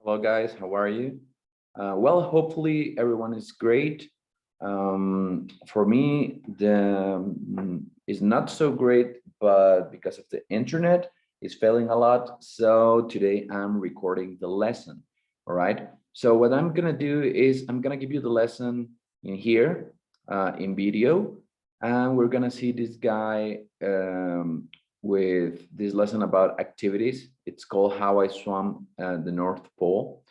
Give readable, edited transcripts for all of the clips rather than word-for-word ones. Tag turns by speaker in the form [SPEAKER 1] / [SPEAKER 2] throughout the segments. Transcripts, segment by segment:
[SPEAKER 1] Hello guys, how are you? Well, hopefully everyone is great. For me, the is not so great, but because of the internet, is failing a lot. So today I'm recording the lesson. All right. So what I'm gonna do is I'm gonna give you the lesson in here, in video, and we're gonna see this guy with this lesson about activities. It's called How I Swam the North Pole.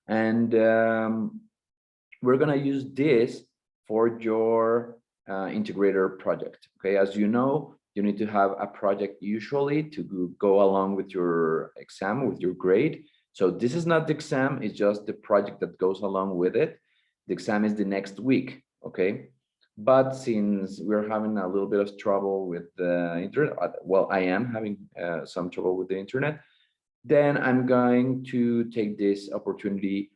[SPEAKER 1] And we're going to use this for your integrator project. Okay, as you know, you need to have a project usually to go along with your exam, with your grade. So this is not the exam, it's just the project that goes along with it. The exam is the next week, okay? But since we're having a little bit of trouble with the internet, well, I am having some trouble with the internet, then I'm going to take this opportunity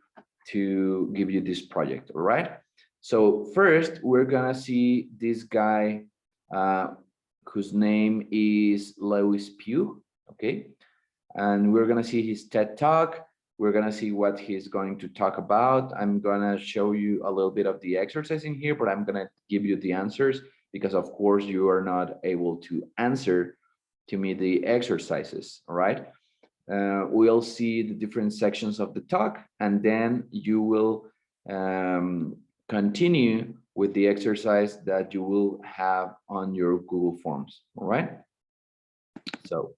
[SPEAKER 1] to give you this project, all right? So first, we're gonna see this guy whose name is Lewis Pugh, okay? And we're gonna see his TED Talk. We're gonna see what he's going to talk about. I'm gonna show you a little bit of the exercise in here, but I'm gonna give you the answers because of course you are not able to answer to me the exercises, all right? We'll see the different sections of the talk, and then you will continue with the exercise that you will have on your Google Forms, all right? So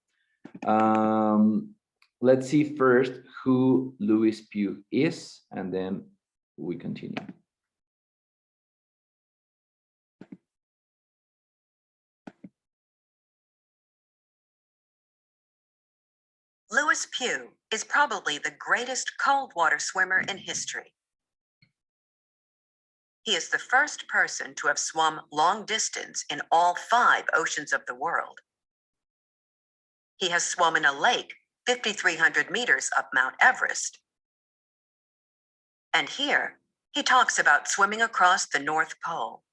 [SPEAKER 1] let's see first who Lewis Pugh is, and then we continue.
[SPEAKER 2] Lewis Pugh is probably the greatest cold water swimmer in history. He is the first person to have swum long distance in all 5 oceans of the world. He has swum in a lake 5,300 meters up Mount Everest. And here, he talks about swimming across the North Pole.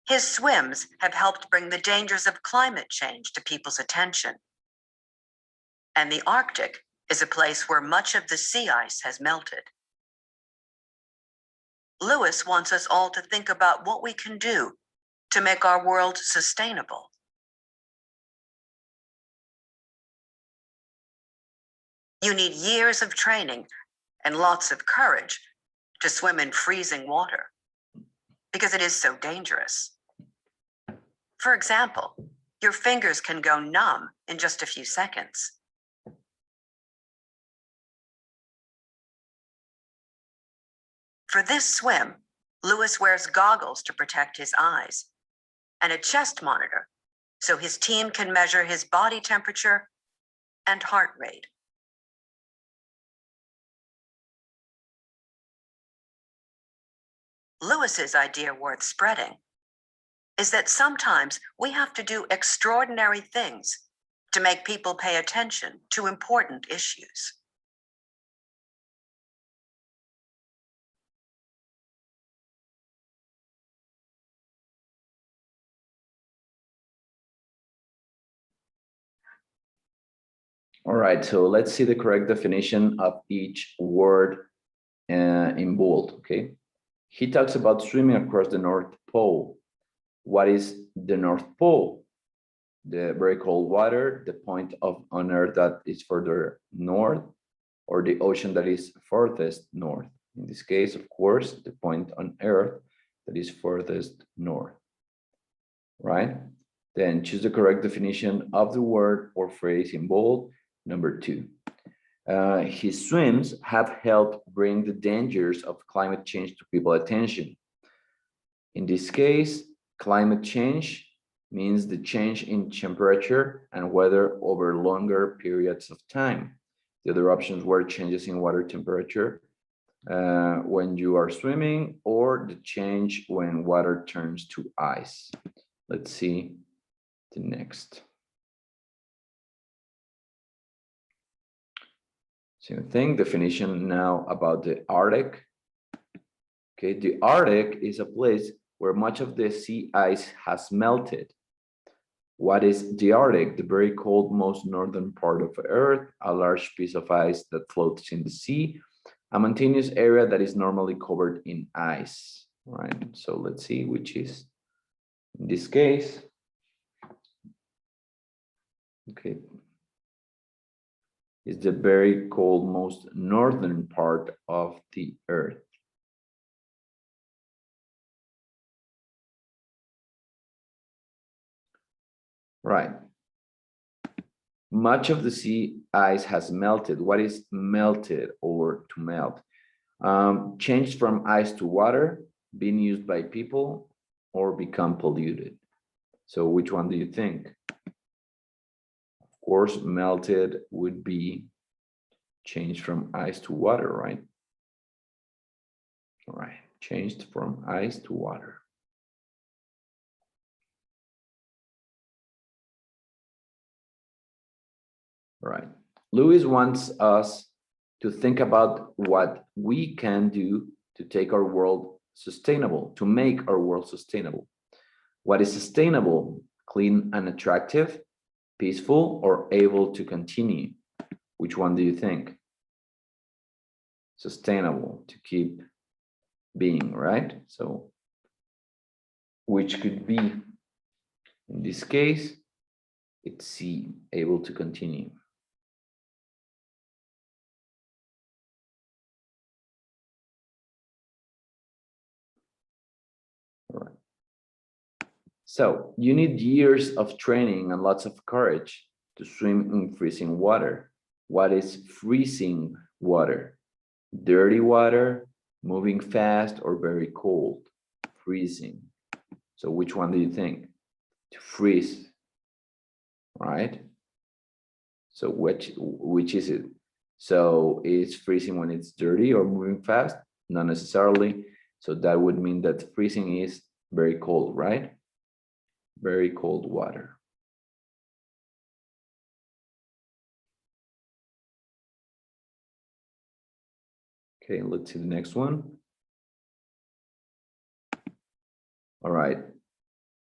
[SPEAKER 2] His swims have helped bring the dangers of climate change to people's attention. And the Arctic is a place where much of the sea ice has melted. Lewis wants us all to think about what we can do to make our world sustainable. You need years of training and lots of courage to swim in freezing water because it is so dangerous. For example, your fingers can go numb in just a few seconds. For this swim, Lewis wears goggles to protect his eyes and a chest monitor so his team can measure his body temperature and heart rate. Lewis's idea worth spreading is that sometimes we have to do extraordinary things to make people pay attention to important issues.
[SPEAKER 1] All right, so let's see the correct definition of each word in bold, okay? He talks about swimming across the North Pole. What is the North Pole? The very cold water, the point on Earth that is further north, or the ocean that is furthest north. In this case, of course, the point on Earth that is furthest north, right? Then choose the correct definition of the word or phrase in bold. Number 2. His swims have helped bring the dangers of climate change to people's attention. In this case, climate change means the change in temperature and weather over longer periods of time. The other options were changes in water temperature when you are swimming, or the change when water turns to ice. Let's see the next. Same thing, definition now about the Arctic. Okay, the Arctic is a place where much of the sea ice has melted. What is the Arctic? The very cold, most northern part of Earth, a large piece of ice that floats in the sea, a mountainous area that is normally covered in ice, right? So let's see which is, in this case, okay, is the very cold, most northern part of the Earth. Right. Much of the sea ice has melted. What is melted or to melt? Changed from ice to water, being used by people, or become polluted. So which one do you think? Of course, melted would be changed from ice to water, right? All right, changed from ice to water. Right. Lewis wants us to think about what we can do to take our world sustainable, to make our world sustainable. What is sustainable? Clean and attractive, peaceful, or able to continue? Which one do you think? Sustainable, to keep being, right? So, which could be, in this case, it's C, able to continue. All right. So you need years of training and lots of courage to swim in freezing water. What is freezing water? Dirty water, moving fast, or very cold? Freezing. So which one do you think? To freeze, right? So which is it? So is freezing when it's dirty or moving fast? Not necessarily. So that would mean that freezing is very cold, right? Very cold water. Okay, let's see the next one. All right.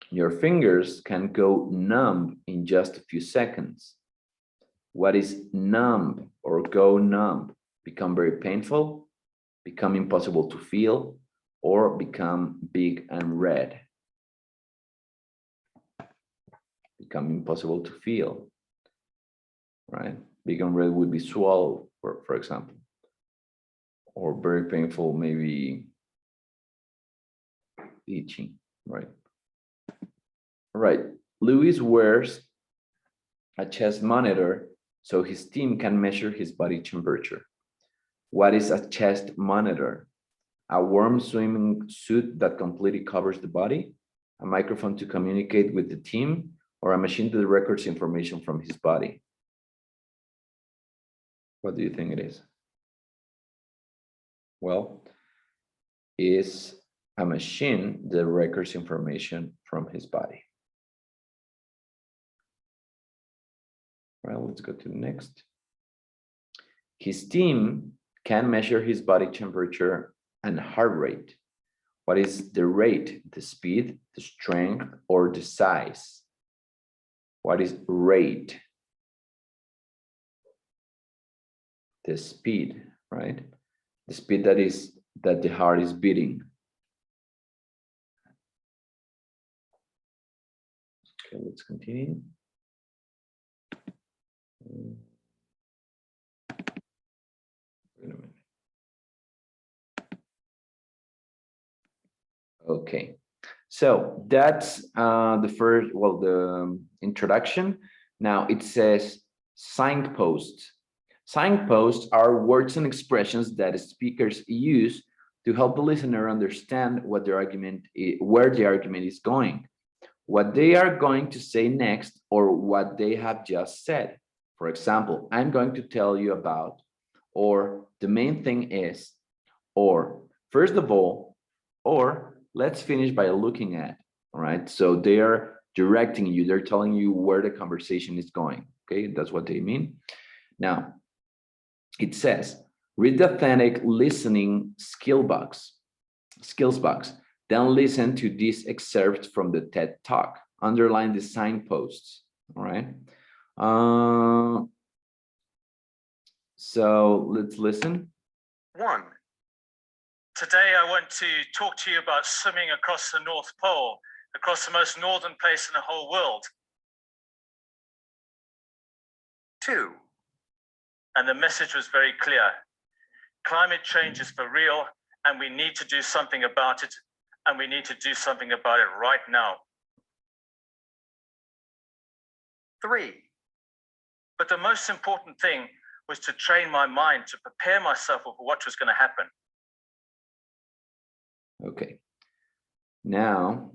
[SPEAKER 1] Your fingers can go numb in just a few seconds. What is numb or go numb? Become very painful, become impossible to feel, or become big and red? Become impossible to feel, right? Big and red would be swallowed, for example, or very painful, maybe itching, right? All right, Luis wears a chest monitor so his team can measure his body temperature. What is a chest monitor? A warm swimming suit that completely covers the body, a microphone to communicate with the team, or a machine that records information from his body? What do you think it is? Well, is a machine that records information from his body. Well, let's go to the next. His team can measure his body temperature and heart rate. What is the rate, the speed, the strength, or the size? What is rate? The speed, right? The speed that the heart is beating. Okay, let's continue. Wait a minute. Okay, so that's the first, well, the introduction. Now it says signposts. Signposts are words and expressions that speakers use to help the listener understand what their argument is, where the argument is going, what they are going to say next, or what they have just said. For example, I'm going to tell you about, or the main thing is, or first of all, or let's finish by looking at. All right, so they are directing you, they're telling you where the conversation is going. Okay, that's what they mean. Now it says read the authentic listening skills box, then listen to this excerpt from the TED Talk. underline the signposts. All right. So let's listen.
[SPEAKER 3] 1. Today I want to talk to you about swimming across the North Pole, across the most northern place in the whole world.
[SPEAKER 2] 2.
[SPEAKER 3] And the message was very clear. Climate change is for real, and we need to do something about it, and we need to do something about it right now.
[SPEAKER 2] 3.
[SPEAKER 3] But the most important thing was to train my mind, to prepare myself for what was going to happen.
[SPEAKER 1] Okay. Now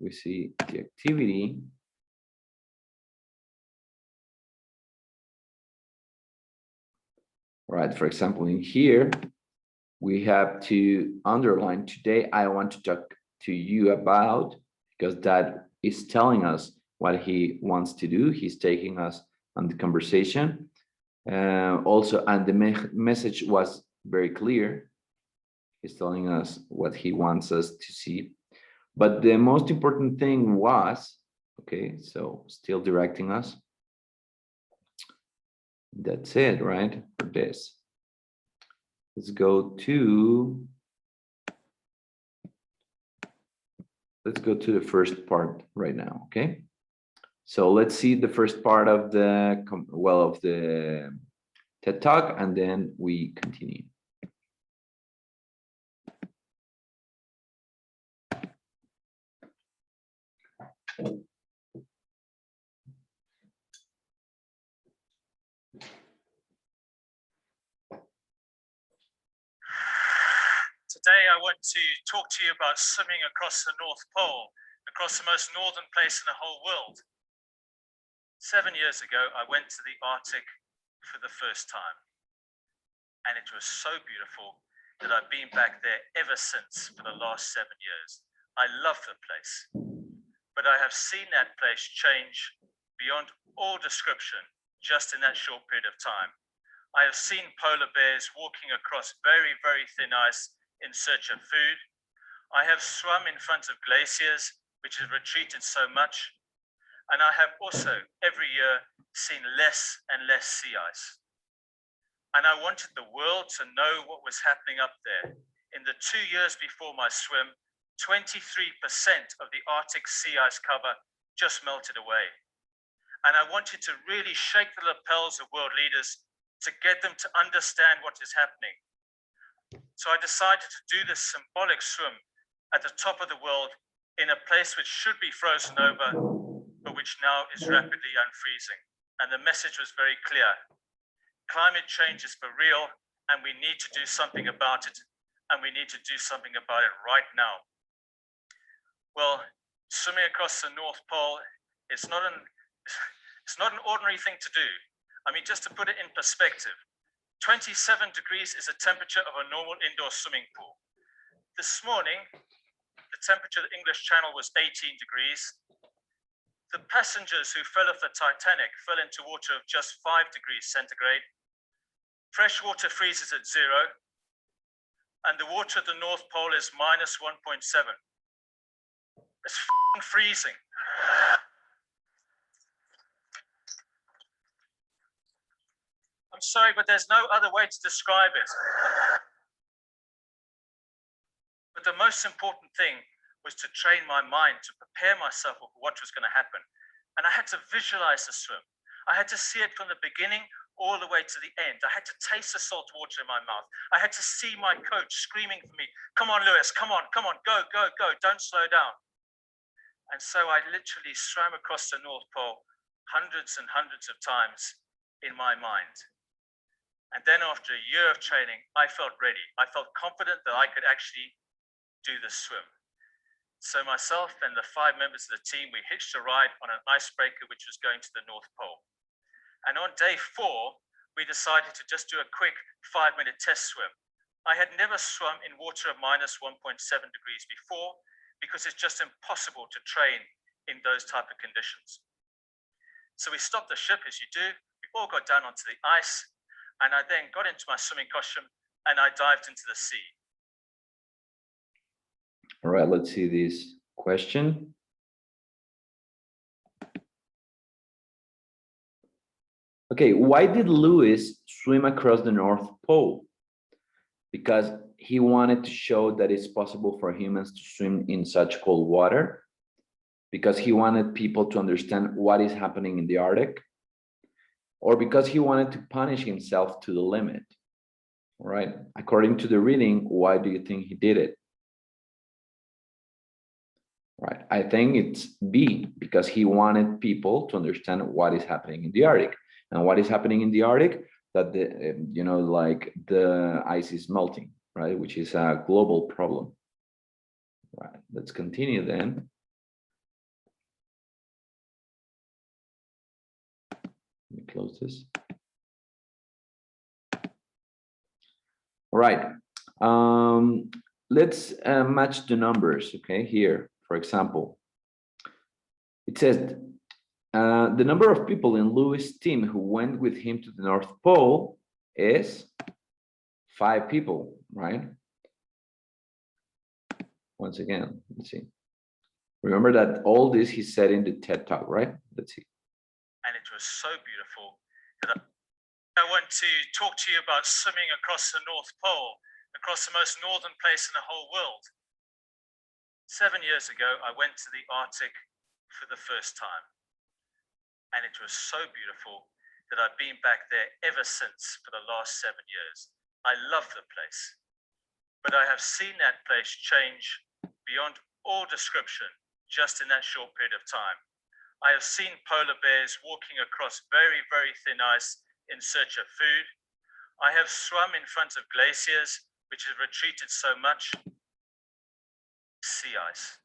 [SPEAKER 1] we see the activity. All right, for example, in here, we have to underline today I want to talk to you about, because that is telling us what he wants to do. He's taking us on the conversation. Also, and the message was very clear. He's telling us what he wants us to see. But the most important thing was, okay, so still directing us. That's it, right? For this. Let's go to the first part right now, okay? So let's see the first part of the TED Talk, and then we continue.
[SPEAKER 3] Today I want to talk to you about swimming across the North Pole, across the most northern place in the whole world. 7 years ago, I went to the Arctic for the first time. And it was so beautiful that I've been back there ever since for the last 7 years. I love the place, but I have seen that place change beyond all description just in that short period of time. I have seen polar bears walking across very, very thin ice in search of food. I have swum in front of glaciers, which have retreated so much. And I have also every year seen less and less sea ice. And I wanted the world to know what was happening up there. In the 2 years before my swim, 23% of the Arctic sea ice cover just melted away. And I wanted to really shake the lapels of world leaders to get them to understand what is happening. So I decided to do this symbolic swim at the top of the world in a place which should be frozen over, but which now is rapidly unfreezing. And the message was very clear. Climate change is for real, and we need to do something about it, and we need to do something about it right now. Well, swimming across the North Pole, it's not an ordinary thing to do. I mean, just to put it in perspective, 27 degrees is the temperature of a normal indoor swimming pool. This morning, the temperature of the English Channel was 18 degrees. The passengers who fell off the Titanic fell into water of just 5 degrees centigrade. Fresh water freezes at 0, and the water at the North Pole is minus 1.7. It's freezing. I'm sorry, but there's no other way to describe it. But the most important thing was to train my mind, to prepare myself for what was going to happen. And I had to visualize the swim. I had to see it from the beginning all the way to the end. I had to taste the salt water in my mouth. I had to see my coach screaming for me, "Come on, Lewis, come on, go, go, go, don't slow down." And so I literally swam across the North Pole hundreds and hundreds of times in my mind. And then after a year of training, I felt ready. I felt confident that I could actually do the swim. So myself and the 5 members of the team, we hitched a ride on an icebreaker which was going to the North Pole. And on day 4, we decided to just do a quick 5-minute test swim. I had never swum in water of minus 1.7 degrees before, because it's just impossible to train in those type of conditions. So we stopped the ship, as you do. We all got down onto the ice, and I then got into my swimming costume and I dived into the sea.
[SPEAKER 1] All right, let's see this question? Okay, why did Lewis swim across the North Pole? Because he wanted to show that it's possible for humans to swim in such cold water, because he wanted people to understand what is happening in the Arctic, or because he wanted to punish himself to the limit. All right, according to the reading, why do you think he did it? Right, I think it's B, because he wanted people to understand what is happening in the Arctic. And what is happening in the Arctic? That the, you know, like the ice is melting, right? Which is a global problem. Right, let's continue then. Let me close this. All right, let's match the numbers, okay, here. For example, it says the number of people in Lewis' team who went with him to the North Pole is 5 people, right? Once again, let's see. Remember that all this he said in the TED Talk, right? Let's see.
[SPEAKER 3] And it was so beautiful that I want to talk to you about swimming across the North Pole, across the most northern place in the whole world. 7 years ago, I went to the Arctic for the first time. And it was so beautiful that I've been back there ever since for the last 7 years. I love the place, but I have seen that place change beyond all description just in that short period of time. I have seen polar bears walking across very, very thin ice in search of food. I have swum in front of glaciers, which have retreated so much, sea ice.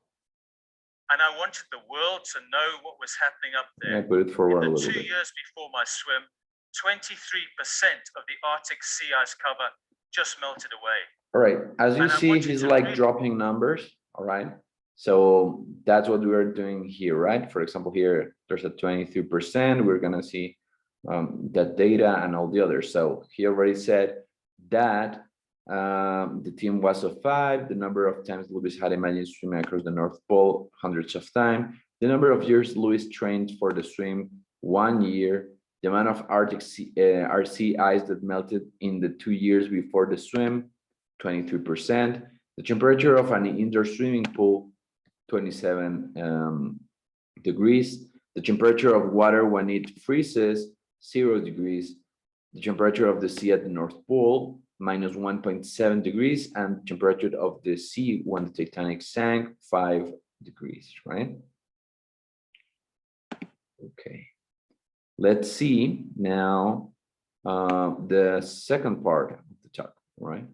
[SPEAKER 3] And I wanted the world to know what was happening up there.
[SPEAKER 1] I put it forward a
[SPEAKER 3] In the
[SPEAKER 1] little
[SPEAKER 3] 2
[SPEAKER 1] bit.
[SPEAKER 3] years before my swim, 23% of the Arctic sea ice cover just melted away.
[SPEAKER 1] All right, as you
[SPEAKER 3] And I
[SPEAKER 1] see,
[SPEAKER 3] wanted
[SPEAKER 1] he's
[SPEAKER 3] to
[SPEAKER 1] like
[SPEAKER 3] really-
[SPEAKER 1] dropping numbers, all right? So that's what we're doing here, right? For example, here, there's a 23%. We're gonna see that data and all the others. So he already said that the team was of 5, the number of times Lewis had imagined swimming across the North Pole, hundreds of times, the number of years Lewis trained for the swim, 1 year, the amount of Arctic sea ice that melted in the 2 years before the swim, 23%, the temperature of an indoor swimming pool, 27 degrees, the temperature of water when it freezes, 0 degrees, the temperature of the sea at the North Pole, minus 1.7 degrees, and temperature of the sea when the Titanic sank, 5 degrees, right? Okay, let's see now the second part of the talk, right?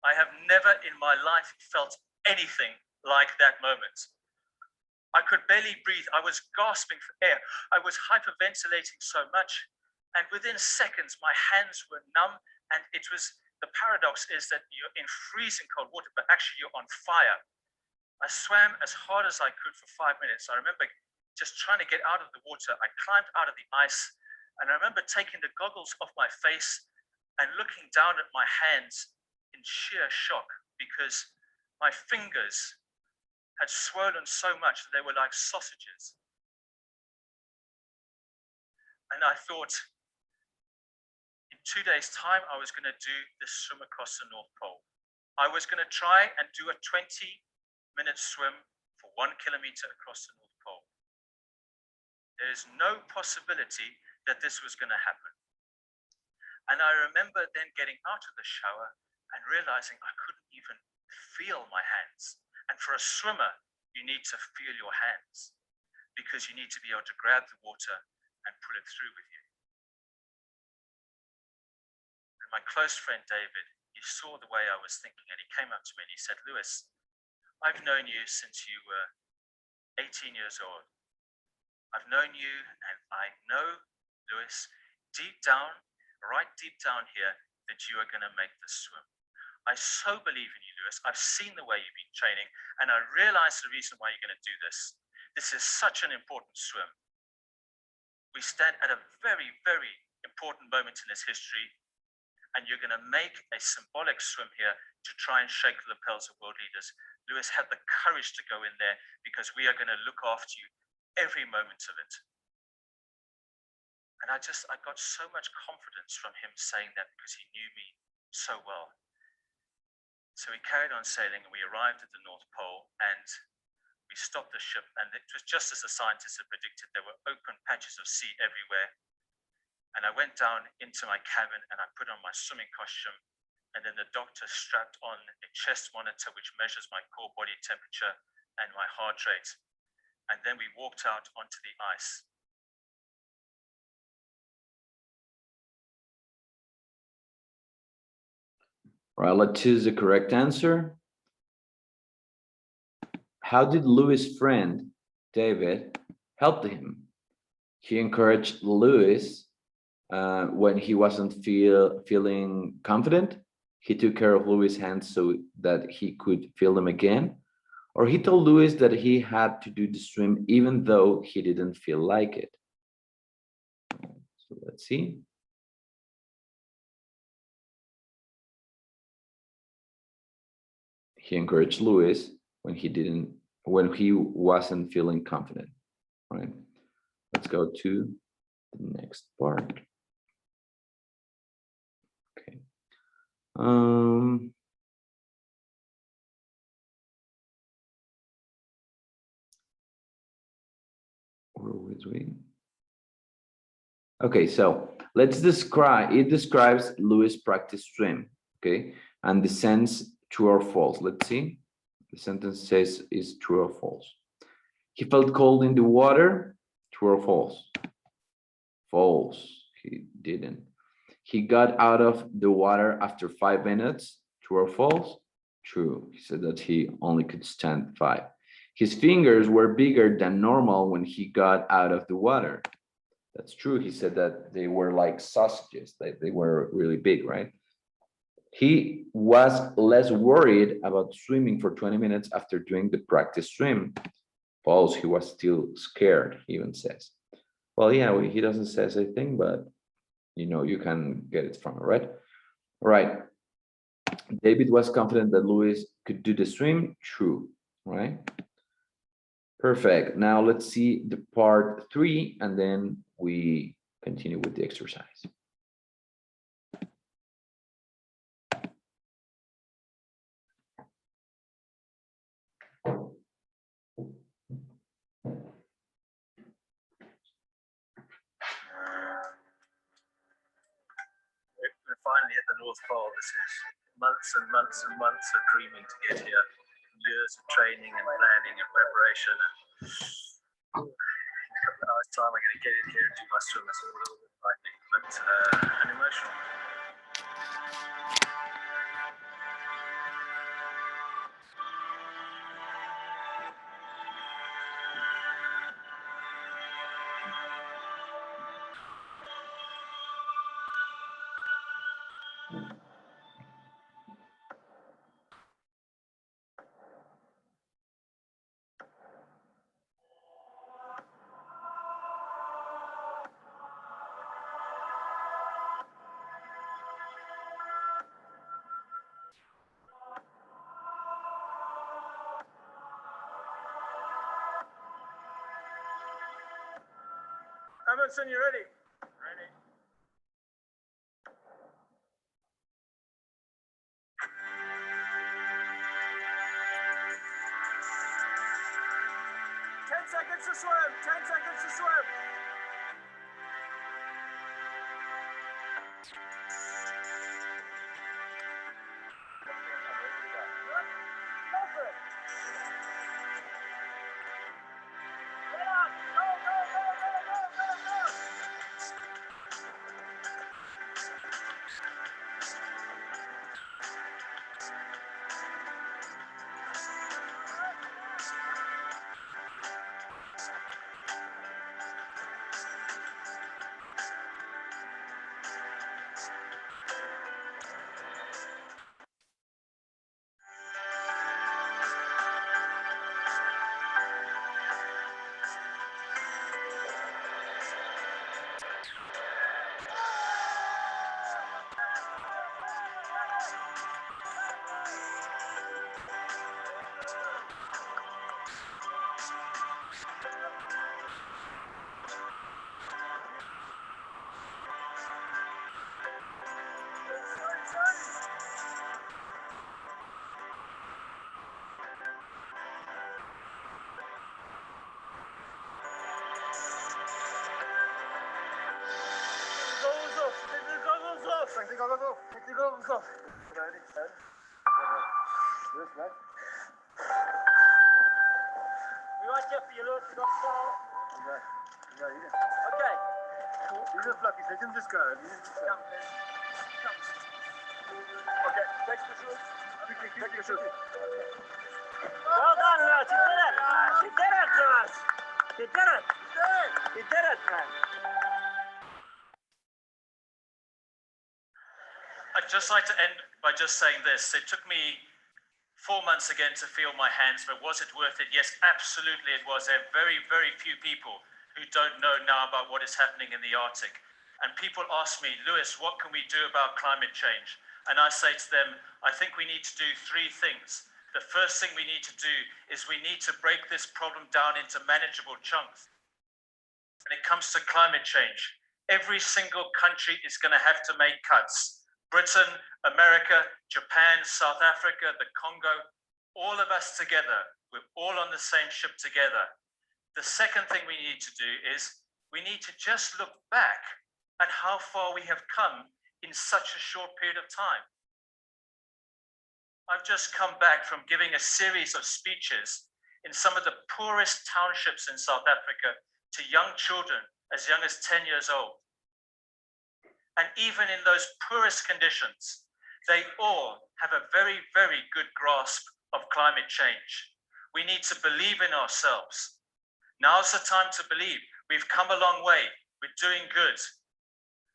[SPEAKER 3] I have never in my life felt anything like that moment. I could barely breathe. I was gasping for air. I was hyperventilating so much. And within seconds, my hands were numb. And it was, the paradox is that you're in freezing cold water, but actually you're on fire. I swam as hard as I could for 5 minutes. I remember just trying to get out of the water. I climbed out of the ice. And I remember taking the goggles off my face and looking down at my hands in sheer shock, because my fingers had swollen so much that they were like sausages. And I thought, in 2 days' time, I was going to do this swim across the North Pole. I was going to try and do a 20-minute swim for 1 kilometer across the North Pole. There is no possibility that this was going to happen. And I remember then getting out of the shower and realizing I couldn't even feel my hands. And for a swimmer, you need to feel your hands, because you need to be able to grab the water and pull it through with you. And my close friend David, he saw the way I was thinking, and he came up to me and he said, "Lewis, I've known you since you were 18 years old. I've known you, and I know, Lewis, deep down, right deep down here, that you are going to make this swim. I so believe in you, Lewis. I've seen the way you've been training, and I realize the reason why you're going to do this. This is such an important swim. We stand at a very, very important moment in his history, and you're going to make a symbolic swim here to try and shake the lapels of world leaders. Lewis had the courage to go in there because we are going to look after you every moment of it. And I got so much confidence from him saying that because he knew me so well. So we carried on sailing and we arrived at the North Pole and we stopped the ship, and it was just as the scientists had predicted. There were open patches of sea everywhere. And I went down into my cabin and I put on my swimming costume, and then the doctor strapped on a chest monitor which measures my core body temperature and my heart rate. And then we walked out onto the ice.
[SPEAKER 1] Right, let's choose the correct answer. How did Lewis' friend, David, help him? He encouraged Lewis when he wasn't feeling confident. He took care of Lewis' hands so that he could feel them again. Or he told Lewis that he had to do the swim even though he didn't feel like it. So let's see. He encouraged Lewis when he wasn't feeling confident, right? Let's go to the next part. Okay. Where was we? Okay, so it describes Lewis' practice swim, okay? And the sense true or false. Let's see. The sentence says is true or false. He felt cold in the water, true or false? False, he didn't. He got out of the water after 5 minutes, true or false? True, he said that he only could stand 5. His fingers were bigger than normal when he got out of the water. That's true, he said that they were like sausages, they were really big, right? He was less worried about swimming for 20 minutes after doing the practice swim. False, he was still scared, he even says. Well, yeah, he doesn't say anything, but you can get it from it, right? Right. David was confident that Lewis could do the swim. True, right? Perfect. Now let's see the part 3, and then we continue with the exercise.
[SPEAKER 3] We're finally at the North Pole. This is months and months and months of dreaming to get here. Years of training and planning and preparation. In a couple of hours' time, I'm going to get in here and do my swim. It's all a little bit frightening, but and emotional. Amundsen, you ready? Ready. Ten seconds to swim. 10 seconds to swim. Go for it. Get up. Go, go, go, go, go, go, go.
[SPEAKER 4] Well done, lads. You did it. You did it, lads. You did it. You did it, man.
[SPEAKER 3] I'd just like to end by just saying this. It took me 4 months again to feel my hands, but was it worth it? Yes, absolutely it was. There are very, very few people who don't know now about what is happening in the Arctic. And people ask me, Lewis, what can we do about climate change? And I say to them, I think we need to do 3 things. The first thing we need to do is we need to break this problem down into manageable chunks. When it comes to climate change, every single country is going to have to make cuts. Britain, America, Japan, South Africa, the Congo, all of us together, we're all on the same ship together. The second thing we need to do is we need to just look back at how far we have come in such a short period of time. I've just come back from giving a series of speeches in some of the poorest townships in South Africa to young children as young as 10 years old. And even in those poorest conditions, they all have a very, very good grasp of climate change. We need to believe in ourselves. Now's the time to believe. We've come a long way. We're doing good.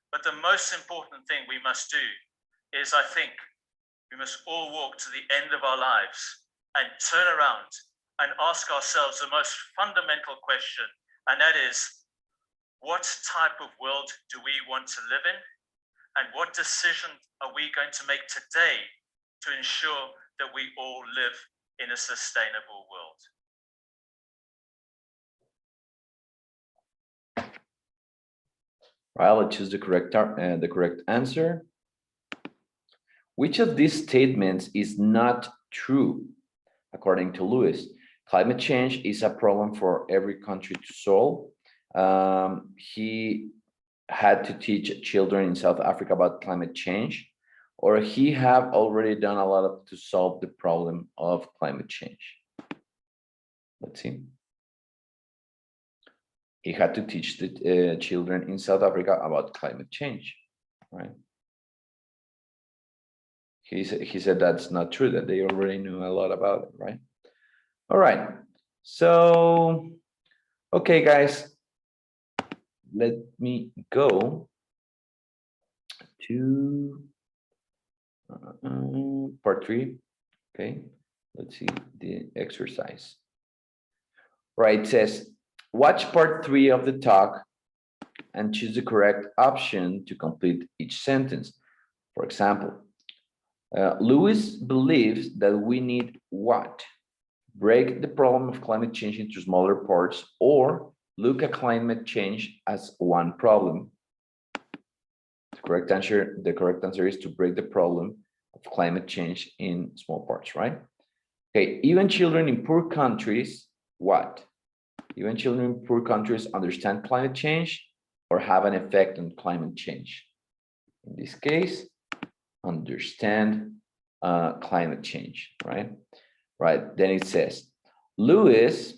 [SPEAKER 3] But the most important thing we must do is, I think, we must all walk to the end of our lives and turn around and ask ourselves the most fundamental question, and that is, what type of world do we want to live in? And what decision are we going to make today to ensure that we all live in a sustainable world?
[SPEAKER 1] Well, let's choose the correct answer. Which of these statements is not true? According to Lewis, climate change is a problem for every country to solve. He had to teach children in South Africa about climate change, or he have already done a lot to solve the problem of climate change. Let's see. He had to teach the children in South Africa about climate change, right? He said that's not true, that they already knew a lot about it, right? All right, so, okay, guys, let me go to part 3. Okay, let's see the exercise. Right, it says, watch part 3 of the talk and choose the correct option to complete each sentence. For example, Lewis believes that we need what? Break the problem of climate change into smaller parts, or look at climate change as one problem. The correct answer is to break the problem of climate change in small parts, right? Okay, even children in poor countries, what? Even children in poor countries understand climate change or have an effect on climate change. In this case, understand climate change, right? Right, then it says, Lewis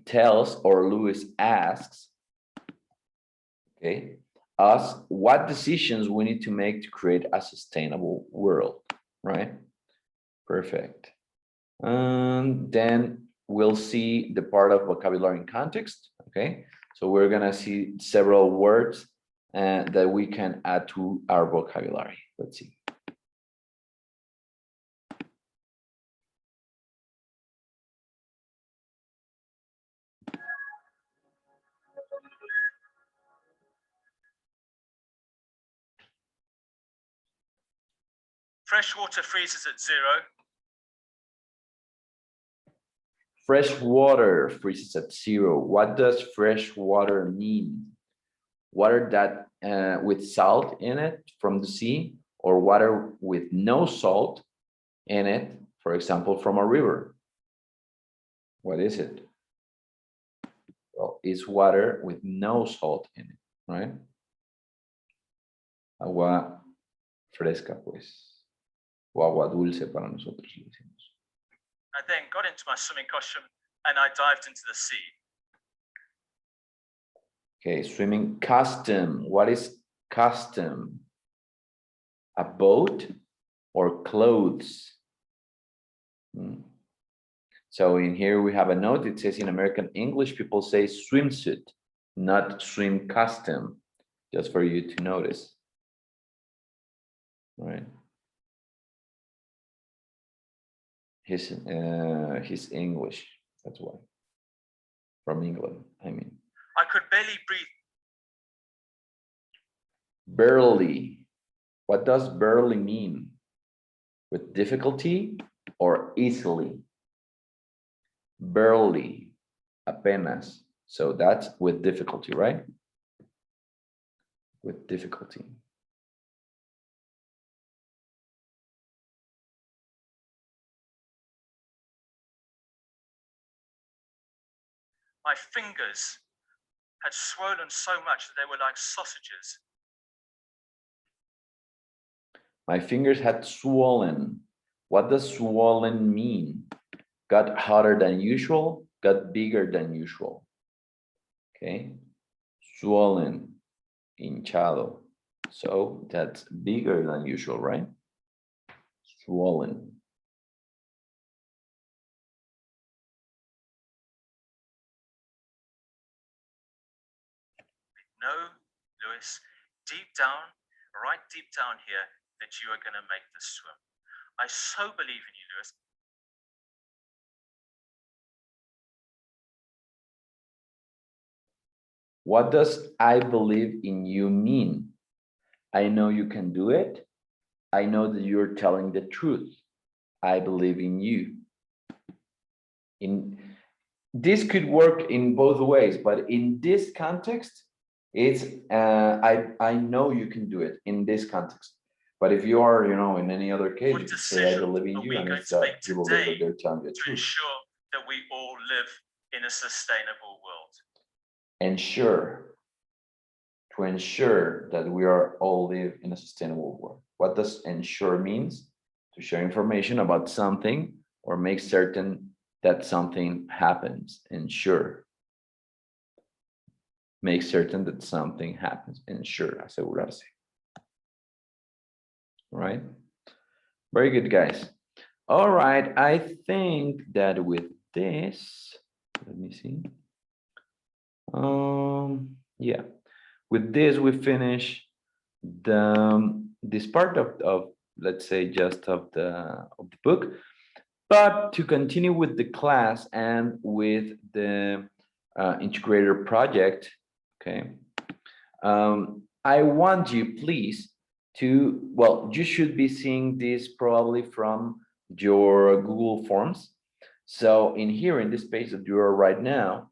[SPEAKER 1] tells, or Lewis asks, okay, us what decisions we need to make to create a sustainable world, right? Perfect. Then we'll see the part of vocabulary and context, okay? So we're gonna see several words that we can add to our vocabulary. Let's see.
[SPEAKER 3] Fresh water freezes at 0.
[SPEAKER 1] Fresh water freezes at 0. What does fresh water mean? Water that with salt in it from the sea, or water with no salt in it, for example, from a river? What is it? Well, it's water with no salt in it, right? Agua fresca, pues. O agua dulce para nosotros, le decimos.
[SPEAKER 3] I then got into my swimming costume and I dived into the sea.
[SPEAKER 1] Okay, swimming costume. What is costume? A boat or clothes? So in here we have a note. It says in American English, people say swimsuit, not swim costume, just for you to notice. All right. His English, that's why. From England, I mean.
[SPEAKER 3] I could barely breathe.
[SPEAKER 1] Barely. What does barely mean? With difficulty or easily? Barely, apenas. So that's with difficulty, right? With difficulty.
[SPEAKER 3] My fingers had swollen so much that they were like sausages.
[SPEAKER 1] My fingers had swollen. What does swollen mean? Got hotter than usual, got bigger than usual. Okay, swollen, hinchado. So that's bigger than usual, right? Swollen.
[SPEAKER 3] Know, Lewis, deep down, right deep down here, that you are going to make this swim. I so believe in you, Lewis.
[SPEAKER 1] What does I believe in you mean? I know you can do it. I know that you're telling the truth. I believe in you. This could work in both ways, but in this context, it's I know you can do it in this context. But if you are, in any other case,
[SPEAKER 3] What
[SPEAKER 1] you could say I
[SPEAKER 3] decision
[SPEAKER 1] believe in
[SPEAKER 3] are
[SPEAKER 1] you,
[SPEAKER 3] we
[SPEAKER 1] and
[SPEAKER 3] going
[SPEAKER 1] it's
[SPEAKER 3] to
[SPEAKER 1] that
[SPEAKER 3] make
[SPEAKER 1] you believe that
[SPEAKER 3] today
[SPEAKER 1] they're telling the
[SPEAKER 3] to
[SPEAKER 1] truth.
[SPEAKER 3] ensure that we all live in a sustainable world?
[SPEAKER 1] To ensure that we are all live in a sustainable world. What does ensure means? To share information about something or make certain that something happens. Ensure. Make certain that something happens. Ensure, asegurarse. All right. Very good, guys. All right. I think that with this, let me see. Yeah. With this, we finish this part of let's say just of the book. But to continue with the class and with the integrator project, okay, I want you please to, well, you should be seeing this probably from your Google Forms. So in here, in this page that you are right now,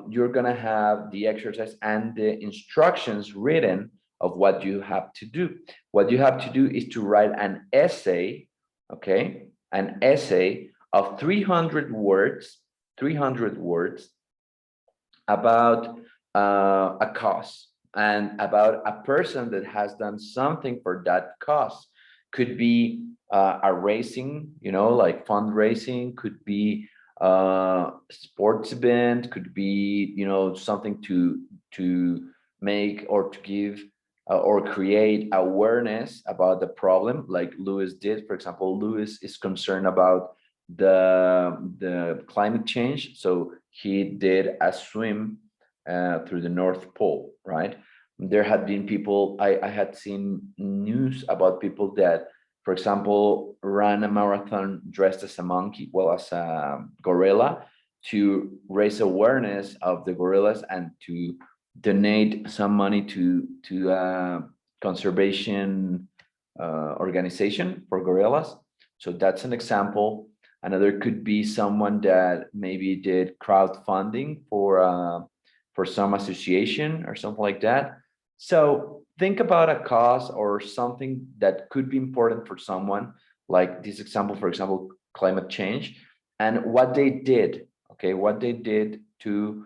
[SPEAKER 1] you're gonna have the exercise and the instructions written of what you have to do. What you have to do is to write an essay, okay? An essay of 300 words, 300 words about a cause and about a person that has done something for that cause. Could be a racing, like fundraising, could be sports event, could be, something to make or to give or create awareness about the problem, like Lewis did. For example, Lewis is concerned about the climate change, so he did a swim through the North Pole, right? There had been people, I had seen news about people that, for example, ran a marathon dressed as a monkey, well, as a gorilla, to raise awareness of the gorillas and to donate some money to conservation organization for gorillas. So that's an example. Another could be someone that maybe did crowdfunding for some association or something like that. So think about a cause or something that could be important for someone, like this example, for example, climate change, and what they did, okay, what they did to,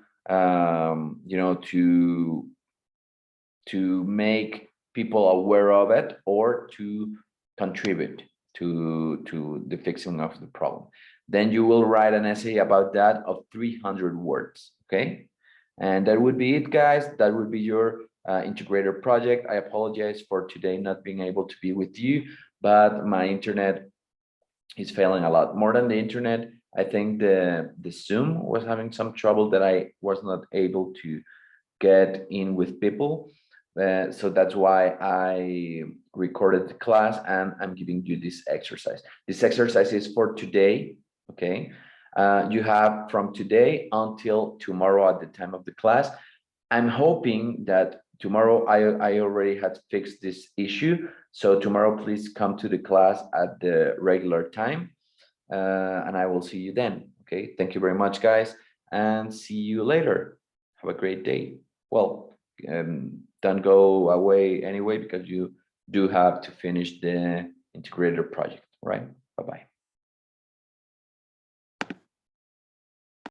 [SPEAKER 1] to make people aware of it or to contribute to the fixing of the problem. Then you will write an essay about that of 300 words, okay? And that would be it, guys. That would be your integrator project. I apologize for today not being able to be with you, but my internet is failing a lot. More than the internet, I think the Zoom was having some trouble that I was not able to get in with people. So that's why I recorded the class and I'm giving you this exercise. This exercise is for today, okay? You have from today until tomorrow at the time of the class. I'm hoping that tomorrow I already had fixed this issue. So tomorrow, please come to the class at the regular time and I will see you then. Okay, thank you very much, guys, and see you later. Have a great day. Well, don't go away anyway because you do have to finish the integrator project, right? Bye-bye.